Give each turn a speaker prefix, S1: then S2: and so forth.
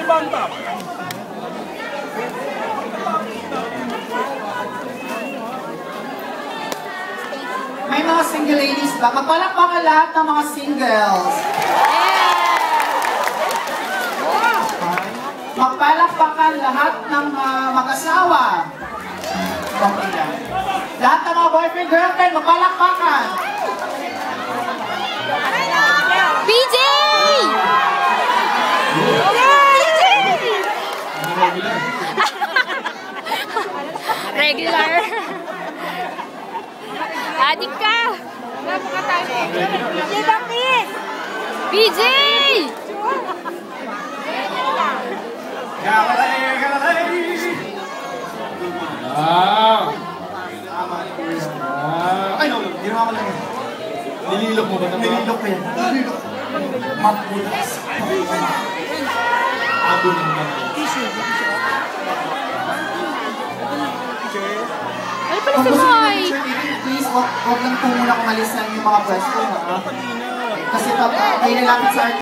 S1: Banta.
S2: May mga single ladies ba? Magpalakpakan lahat ng mga singles. Magpalakpakan lahat ng mag-asawa. Okay lang. Lahat ng mga boyfriend, girlfriend, magpalakpakan.
S3: BJ! Regular. Adik ka! BJ, bakit? BJ!
S2: Ay, no, ginawa ko lang yan.
S1: Nililok mo ba ito?
S2: Nililok ko yan. Nililok. Mapulas.
S1: Abo naman.
S3: Ano pala si Moy?
S2: Please, wag lang po muna kumalis na yung mga pwesto, ha? Kasi pag kayo nilapit sa